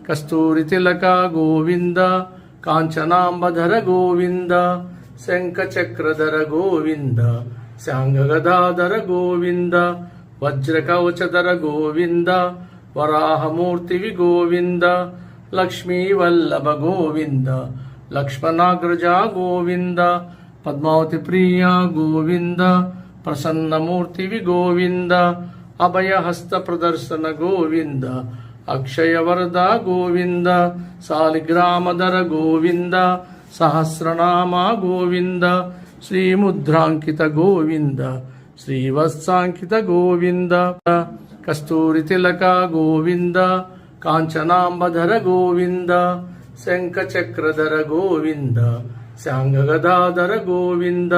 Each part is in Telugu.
కస్తూరితిలక గోవింద కాంచనాంబధర గోవింద శంఖచక్రధర గోవింద శాంగగదాధర గోవింద వజ్రకవచధర గోవింద వరాహమూర్తివి గోవింద లక్ష్మీవల్లభ గోవింద లక్ష్మణాగ్రజ గోవింద పద్మావతి ప్రియ గోవింద ప్రసన్నమూర్తివి గోవింద అభయహస్త ప్రదర్శన గోవింద అక్షయవరద గోవింద సాలిగ్రామధర గోవింద సహస్రనామ గోవింద శ్రీముద్రాంకిత గోవింద శ్రీవత్సాంకిత గోవింద కస్తూరితిలక గోవింద కాంచనాంబధర గోవింద శంఖచక్రధర గోవింద శాంగగదాధర గోవింద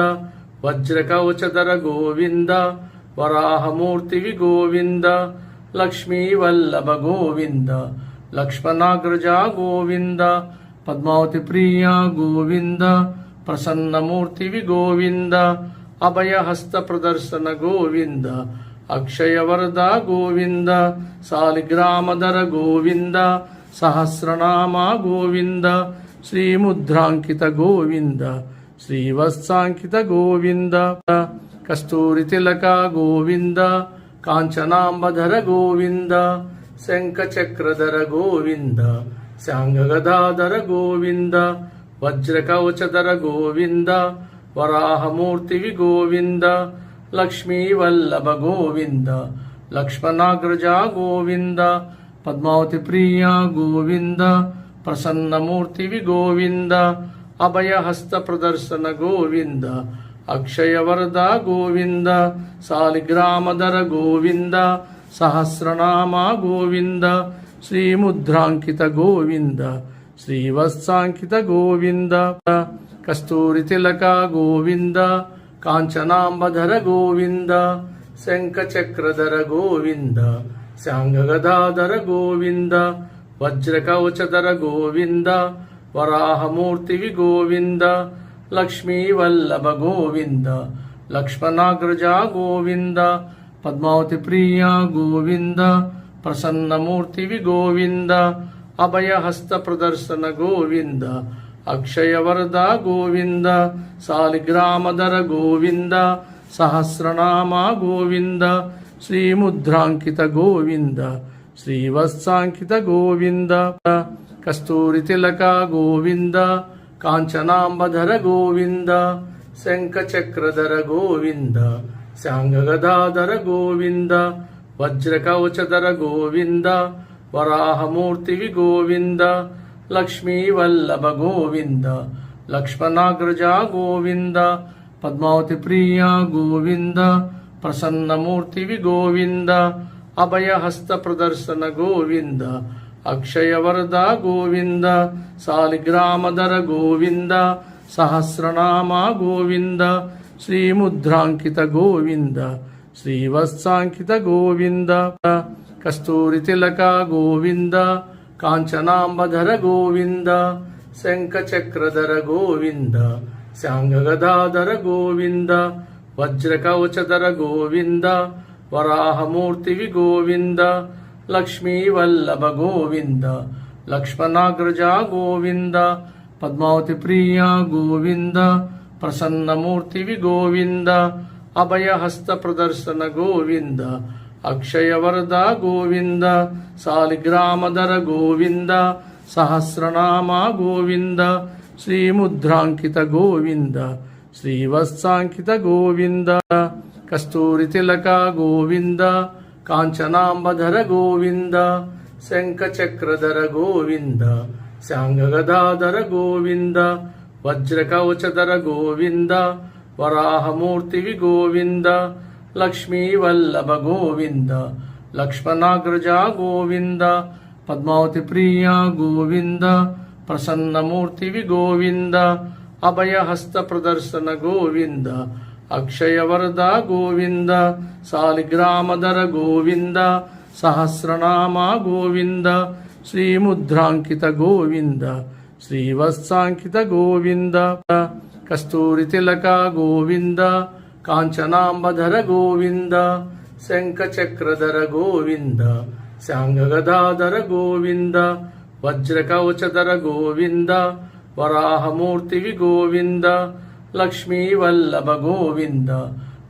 వజ్రకవచధర గోవింద వరాహమూర్తివి గోవింద లక్ష్మీవల్లభ గోవింద లక్ష్మణాగ్రజ గోవింద పద్మావతి ప్రియ గోవింద ప్రసన్నమూర్తివి గోవింద అభయహస్త ప్రదర్శన గోవింద అక్షయవరద గోవింద సాలిగ్రామధర గోవింద సహస్రనామ గోవింద శ్రీముద్రాంకిత గోవింద శ్రీవత్సాంకిత గోవింద కస్తూరితిలక గోవింద కాంచనాంబధర గోవింద శంఖచక్రధర గోవింద శాంగగదాధర గోవింద వజ్రకవచధర గోవింద వరాహమూర్తివి గోవింద లక్ష్మీవల్లభ గోవింద లక్ష్మణాగ్రజ గోవింద పద్మావతి ప్రియ గోవింద ప్రసన్నమూర్తివి గోవింద అభయహస్త ప్రదర్శన గోవింద అక్షయవరద గోవింద సాలిగ్రామధర గోవింద సహస్రనామ గోవింద శ్రీముద్రాంకిత గోవింద శ్రీవత్సాంకిత గోవింద కస్తూరితిలక గోవింద కాంచనాంబధర గోవింద శంఖచక్రధర గోవింద శాంగగదాధర గోవింద వజ్రకవచధర గోవింద వరాహమూర్తివి గోవింద లక్ష్మీవల్లభ గోవింద లక్ష్మణాగ్రజ గోవింద పద్మావతి ప్రియ గోవింద ప్రసన్నమూర్తివి గోవింద అభయహస్త ప్రదర్శన గోవింద అక్షయవరద గోవింద సాలిగ్రామధర గోవింద సహస్రనామ గోవింద శ్రీముద్రాంకిత గోవింద శ్రీవత్సాంకిత గోవింద కస్తూరితిలక గోవింద కాంచనాంబధర గోవింద శంఖచక్రధర గోవింద శాంగగదాధర గోవింద వజ్రకవచధర గోవింద వరాహమూర్తివి గోవింద లక్ష్మీవల్లభ గోవింద లక్ష్మణాగ్రజ గోవింద పద్మావతి ప్రియ గోవింద ప్రసన్నమూర్తివి గోవింద అభయహస్త ప్రదర్శన గోవింద అక్షయవరద గోవింద సాలిగ్రామధర గోవింద సహస్రనామ గోవింద శ్రీముద్రాంకిత గోవింద శ్రీవత్సాంకిత గోవింద కస్తూరితిలక గోవింద కాంచనాంబధర గోవింద శంఖచక్రధర గోవింద శాంగగదాధర గోవింద వజ్రకవచధర గోవింద వరాహమూర్తివి గోవింద లక్ష్మీవల్లభ గోవింద లక్ష్మణాగ్రజ గోవింద పద్మావతి ప్రియ గోవింద ప్రసన్నమూర్తివి గోవింద అభయహస్త ప్రదర్శన గోవింద అక్షయవరద గోవింద సాలిగ్రామధర గోవింద సహస్రనామ గోవింద శ్రీముద్రాంకిత గోవింద శ్రీవత్సాంకిత గోవింద కస్తూరితిలక గోవింద కాంచనాంబధర గోవింద శంఖచక్రధర గోవింద శాంగగదాధర గోవింద వజ్రకవచధర గోవింద వరాహమూర్తివి గోవింద లక్ష్మీవల్లభ గోవింద లక్ష్మణాగ్రజ గోవింద పద్మావతి ప్రియ గోవింద ప్రసన్నమూర్తివి గోవింద అభయహస్త ప్రదర్శన గోవింద అక్షయవరద గోవింద సాలిగ్రామధర గోవింద సహస్రనామ గోవింద శ్రీముద్రాంకిత గోవింద శ్రీవత్సాంకిత గోవింద కస్తూరితిలక గోవింద కాంచనాంబధర గోవింద శంఖచక్రధర గోవింద శాంగగదాధర గోవింద వజ్రకవచధర గోవింద వరాహమూర్తివి గోవింద లక్ష్మీవల్లభ గోవింద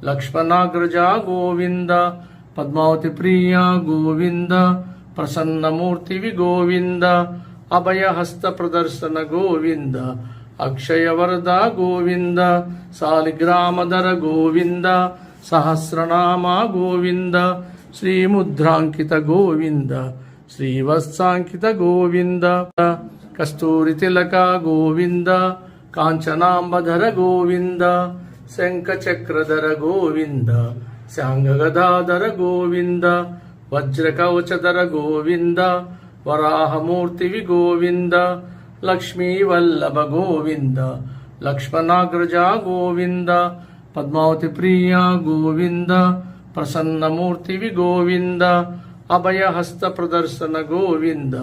లక్ష్మణాగ్రజ గోవింద పద్మావతి ప్రియ గోవింద ప్రసన్నమూర్తివి గోవింద అభయహస్త ప్రదర్శన గోవింద అక్షయవరద గోవింద సాలిగ్రామధర గోవింద సహస్రనామ గోవింద శ్రీముద్రాంకిత గోవింద శ్రీవత్సాంకిత గోవింద కస్తూరి తిలక గోవింద కాంచనాంబధర గోవింద శంఖచక్రధర గోవింద శాంగగదాధర గోవింద వజ్రకవచధర గోవింద వరాహమూర్తివి గోవింద లక్ష్మీవల్లభ గోవింద లక్ష్మణాగ్రజ గోవింద పద్మావతి ప్రియ గోవింద ప్రసన్నమూర్తివి గోవింద అభయహస్త ప్రదర్శన గోవింద